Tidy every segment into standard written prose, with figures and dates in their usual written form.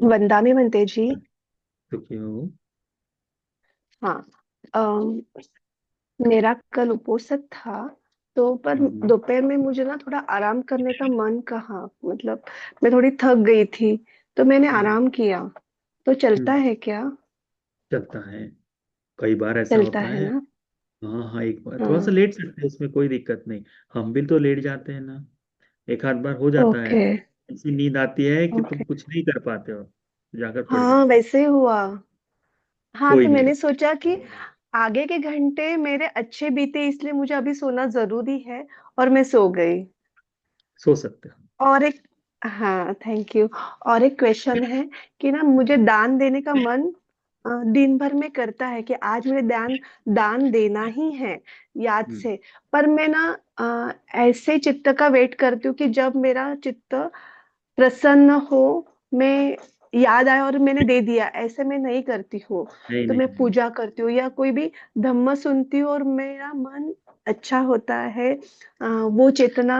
वंदा में बनते जी। तो क्यों? हाँ। अम, मेरा कल उपोषण था। तो पर हम्म। दोपहर में मुझे ना थोड़ा आराम करने का मन कहा, मतलब मैं थोड़ी थक गई थी, तो मैंने हम्म। आराम किया। तो चलता हम्म। है क्या? चलता है। कई बार ऐसा चलता होता है है। ना? हाँ हाँ, एक बार थोड़ा सा हाँ। लेट सकते हैं, इसमें कोई दिक्कत नहीं। हम भी तो लेट जाते हैं ना। एक आध बार हो जाता है। ओके। ऐसी नींद आती है कि तुम ओके। कुछ नहीं कर पाते हो, जाकर पड़ हाँ, जाते हो। वैसे ही हुआ। हाँ, कोई तो नहीं। मैंने सोचा कि आगे के घंटे मेरे अच्छे बीते, इसलिए मुझे अभी सोना जरूरी है। और मैं सो गई। सो सकते हो। और एक हाँ, थैंक यू। और एक क्वेश्चन है कि ना मुझे दान देने का मन दिन भर में करता है कि आज मुझे दान दान देना ही है, याद हम्म। से। पर मैं ना ऐसे चित्त का वेट करती हूँ कि जब मेरा चित्त प्रसन्न हो, मैं याद आया और मैंने दे दिया, ऐसे मैं नहीं करती हूँ। नहीं तो नहीं मैं नहीं। पूजा करती हूँ या कोई भी धम्म सुनती हूँ और मेरा मन अच्छा होता है, वो चेतना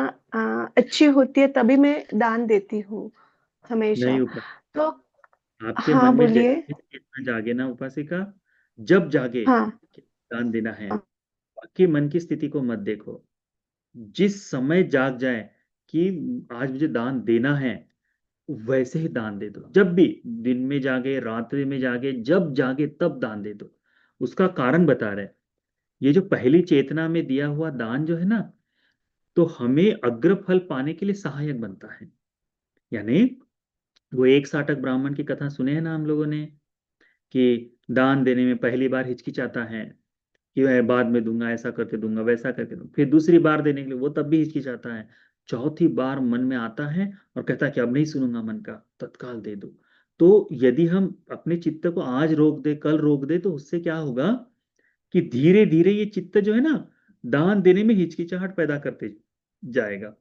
अच्छी होती है, तभी मैं दान देती हूँ नहीं हमेशा। ऊपर। तो आपके मन हाँ, में बोलिए। जैसे चेतना जागे ना उपासिका, जब जागे हाँ। कि दान देना है, हाँ। बाकी मन की स्थिति को मत देखो। जिस समय जाग जाए कि आज मुझे दान देना है, वैसे ही दान दे दो। जब भी, दिन में जागे, रात्रि में जागे, जब जागे तब दान दे दो। उसका कारण बता रहे हैं। ये जो पहली चेतना में दिया हुआ दान जो है ना, तो हमें अग्र फल पाने के लिए सहायक बनता है। यानी वो एक साटक ब्राह्मण की कथा सुने हैं ना हम लोगों ने, कि दान देने में पहली बार हिचकिचाता है कि मैं बाद में दूंगा, ऐसा करके दूंगा, वैसा करके दूंगा। फिर दूसरी बार देने के लिए वो तब भी हिचकिचाता है। चौथी बार मन में आता है और कहता है कि अब नहीं सुनूंगा मन का, तत्काल दे दो। तो यदि हम अपने चित्त को आज रोक दे, कल रोक दे, तो उससे क्या होगा कि धीरे धीरे ये चित्त जो है ना, दान देने में हिचकिचाहट पैदा करते जाएगा।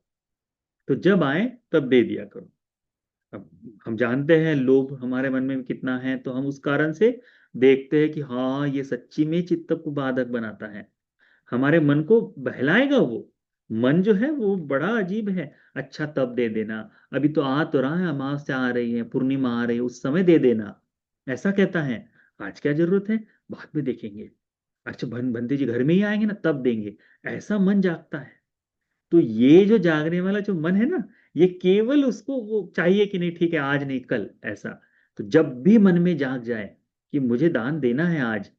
तो जब आए तब दे दिया करो। अब हम जानते हैं लोभ हमारे मन में कितना है, तो हम उस कारण से देखते हैं कि हाँ, ये सच्ची में चित्त को बाधक बनाता है, हमारे मन को बहलाएगा वो। मन जो है वो बड़ा अजीब है। अच्छा, तब दे देना, अभी तो आ तो रहा है, अमावस्या आ रही है, पूर्णिमा आ रही है, उस समय दे देना, ऐसा कहता है। आज क्या जरूरत है, बाद में देखेंगे। अच्छा, बंदे जी घर में ही आएंगे ना, तब देंगे। ऐसा मन जागता है। तो ये जो जागने वाला जो मन है ना, ये केवल उसको वो चाहिए कि नहीं, ठीक है आज नहीं कल, ऐसा। तो जब भी मन में जाग जाए कि मुझे दान देना है आज,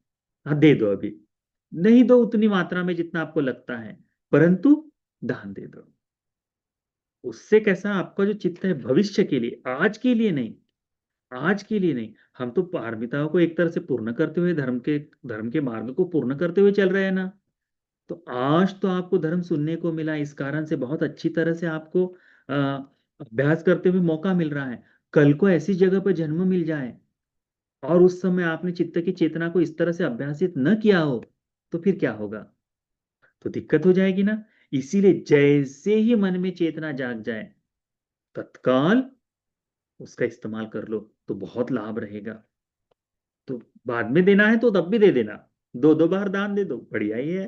हाँ दे दो। अभी नहीं दो उतनी मात्रा में जितना आपको लगता है, परंतु दान दे दो। उससे कैसा आपका जो चित्त है, भविष्य के लिए, आज के लिए नहीं, आज के लिए नहीं। हम तो पारमिताओं को एक तरह से पूर्ण करते हुए, धर्म के मार्ग को पूर्ण करते हुए चल रहे हैं ना। तो आज तो आपको धर्म सुनने को मिला, इस कारण से बहुत अच्छी तरह से आपको अ, अभ्यास करते हुए मौका मिल रहा है। कल को ऐसी जगह पर जन्म मिल जाए और उस समय आपने चित्त की चेतना को इस तरह से अभ्यासित न किया हो, तो फिर क्या होगा? तो दिक्कत हो जाएगी ना। इसीलिए जैसे ही मन में चेतना जाग जाए, तत्काल उसका इस्तेमाल कर लो, तो बहुत लाभ रहेगा। तो बाद में देना है तो तब भी दे देना, दो दो बार दान दे दो, बढ़िया ही है।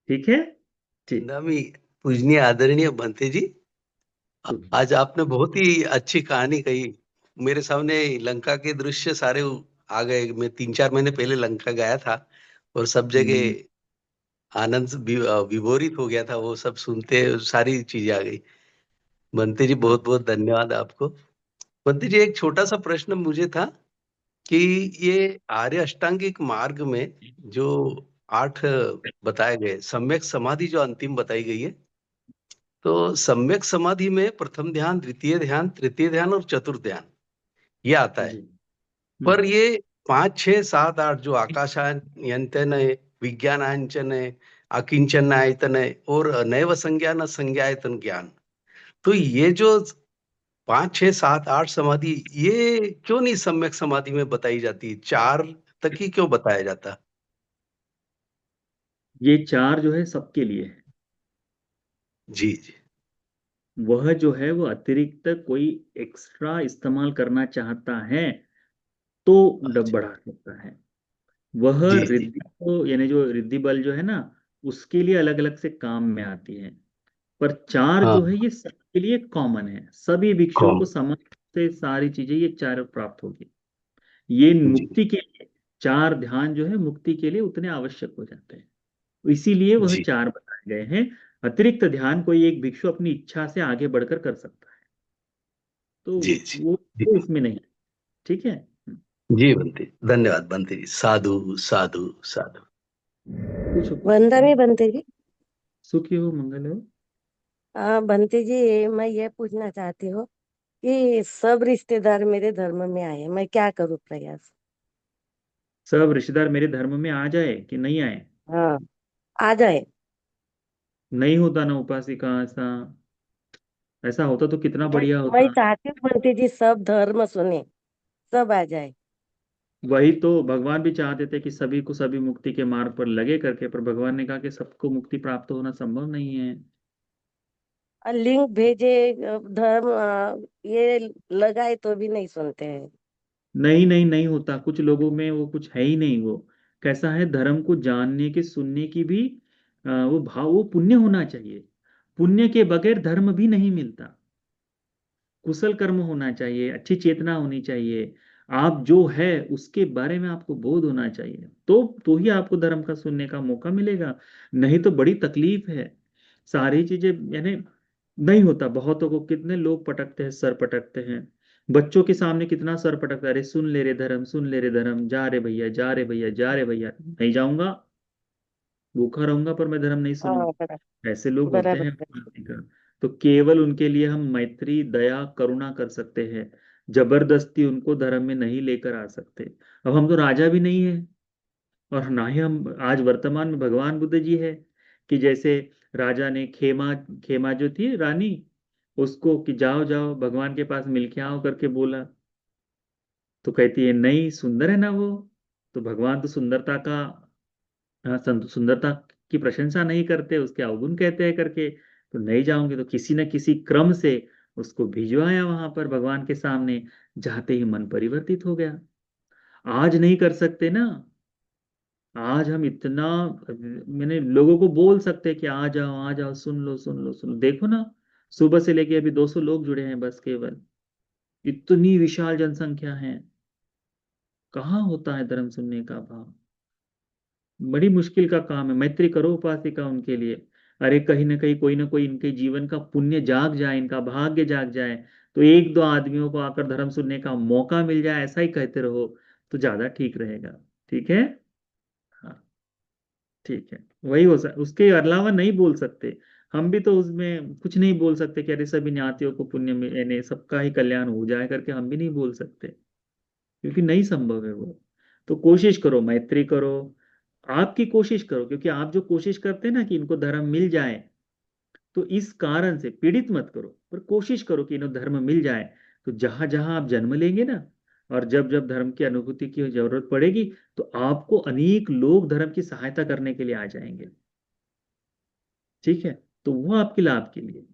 ठीक है। ठीक। नमी पूजनीय आदरणीय भंते जी, शुभ। आज आपने बहुत ही अच्छी कहानी कही। मेरे सामने लंका के दृश्य सारे आ गए। मैं 3-4 महीने पहले लंका गया था और सब हम्म। जगह आनंद से विभोरित हो गया था। वो सब सुनते सारी चीजें आ गई। भंते जी, हाँ बहुत बहुत धन्यवाद आपको। भंते जी, एक छोटा सा प्रश्न मुझे था कि ये आर्य अष्टांगिक मार्ग में जो 8 बताए गए, सम्यक समाधि जो अंतिम बताई गई है, तो सम्यक समाधि में प्रथम ध्यान, द्वितीय ध्यान, तृतीय ध्यान और चतुर्थ ध्यान ये आता है। जी। पर हम्म। ये 5, 6, 7, 8 जो आकाशायंतन है, विज्ञानांचन है, अकिंचनायतन है और नैव संज्ञान संज्ञायतन ज्ञान, तो ये जो 5, 6, 7, 8 समाधि ये क्यों नहीं सम्यक समाधि में बताई जाती? 4 तक ही क्यों बताया जाता? ये चार जो है सबके लिए है। जी जी। वह जो है वो अतिरिक्त कोई एक्स्ट्रा इस्तेमाल करना चाहता है तो डब अच्छा। बढ़ा सकता है। वह जी जी। रिद्धि को, यानी जो रिद्धि बल जो है ना, उसके लिए अलग अलग से काम में आती है। पर चार हाँ। जो है ये सबके लिए कॉमन है, सभी भिक्षुओं कौन? को समान से सारी चीजें ये चार प्राप्त होगी। ये जी मुक्ति के लिए चार ध्यान जो है मुक्ति के लिए उतने आवश्यक हो जाते हैं, इसीलिए वह जी चार बताए गए हैं। अतिरिक्त ध्यान कोई एक भिक्षु अपनी इच्छा से आगे बढ़कर कर सकता है, तो जी जी जी वो इसमें नहीं है। ठीक है। जी बनते धन्यवाद बनते जी, साधु साधु साधु। पूछो पूछो। वंदना बनते जी। सुखी हो, मंगल हो। बनते जी, मैं ये पूछना चाहती हूँ कि सब रिश्तेदार मेरे धर्म में आए, मैं क्या करूँ प्रयास? सब रिश्तेदार मेरे धर्म में आ जाए कि नहीं आए? हाँ, आ जाए। नहीं होता ना उपासिका, ऐसा ऐसा होता तो कितना मैं बढ़िया मैं होता। चाहती हूँ बनते जी सब धर्म सुने, सब आ जाए। वही तो भगवान भी चाहते थे कि सभी को सभी मुक्ति के मार्ग पर लगे करके, पर भगवान ने कहा कि सबको मुक्ति प्राप्त होना संभव नहीं है। और लिंक भेजे, धर्म ये लगाए तो भी नहीं सुनते हैं। नहीं नहीं नहीं होता, कुछ लोगों में वो कुछ है ही नहीं। वो कैसा है, धर्म को जानने के सुनने की भी वो भाव, वो पुण्य होना चाहिए। पुण्य के बगैर धर्म भी नहीं मिलता। कुशल कर्म होना चाहिए, अच्छी चेतना होनी चाहिए, आप जो है उसके बारे में आपको बोध होना चाहिए, तो ही आपको धर्म का सुनने का मौका मिलेगा। नहीं तो बड़ी तकलीफ है। सारी चीजें यानी नहीं होता। बहुतों को कितने लोग पटकते हैं, सर पटकते हैं। बच्चों के सामने कितना सर पटकता है, अरे सुन ले रे धर्म, सुन ले रे धर्म, जा रे भैया, जा रे भैया, जा रे भैया, नहीं जाऊंगा, भूखा रहूंगा पर मैं धर्म नहीं हाँ, सुनूंगा। ऐसे लोग होते बराबर हैं है। भगवान का। तो केवल उनके लिए हम मैत्री दया करुणा कर सकते हैं, जबरदस्ती उनको धर्म में नहीं लेकर आ सकते। अब हम तो राजा भी नहीं है, और ना ही हम आज वर्तमान में भगवान बुद्ध जी है कि जैसे राजा ने खेमा, खेमा जो थी रानी, उसको कि जाओ जाओ भगवान के पास मिल के आओ करके बोला, तो कहती है नहीं, सुंदर है ना वो। तो भगवान तो सुंदरता का, सुंदरता की प्रशंसा नहीं करते, उसके अवगुण कहते हैं करके, तो नहीं जाऊंगी। तो किसी न किसी क्रम से उसको भिजवाया वहां पर भगवान के सामने, जाते ही मन परिवर्तित हो गया। आज नहीं कर सकते ना। आज हम इतना, मैंने लोगों को बोल सकते हैं कि आ जाओ, सुन लो सुन लो सुन लो, देखो ना, सुबह से लेके अभी 200 लोग जुड़े हैं बस केवल। इतनी विशाल जनसंख्या है, कहाँ होता है धर्म सुनने का भाव। बड़ी मुश्किल का काम है। मैत्री करो उपासिका उनके लिए। अरे कहीं ना कोई इनके जीवन का पुण्य जाग जाए, इनका भाग्य जाग जाए, तो एक दो आदमियों को आकर धर्म सुनने का मौका मिल जाए, ऐसा ही कहते रहो तो ज्यादा ठीक रहेगा। ठीक है। हाँ, ठीक है। वही उसके अलावा नहीं बोल सकते। हम भी तो उसमें कुछ नहीं बोल सकते कि अरे सभी ज्ञातियों को पुण्य में, यानी सबका ही कल्याण हो जाए करके हम भी नहीं बोल सकते, क्योंकि नहीं संभव है वो। तो कोशिश करो, मैत्री करो, आपकी कोशिश करो, क्योंकि आप जो कोशिश करते हैं ना कि इनको धर्म मिल जाए, तो इस कारण से पीड़ित मत करो, पर कोशिश करो कि इन्हें धर्म मिल जाए। तो जहां जहां आप जन्म लेंगे ना, और जब जब धर्म की अनुभूति की जरूरत पड़ेगी, तो आपको अनेक लोग धर्म की सहायता करने के लिए आ जाएंगे। ठीक है। तो वो आपके लाभ के लिए।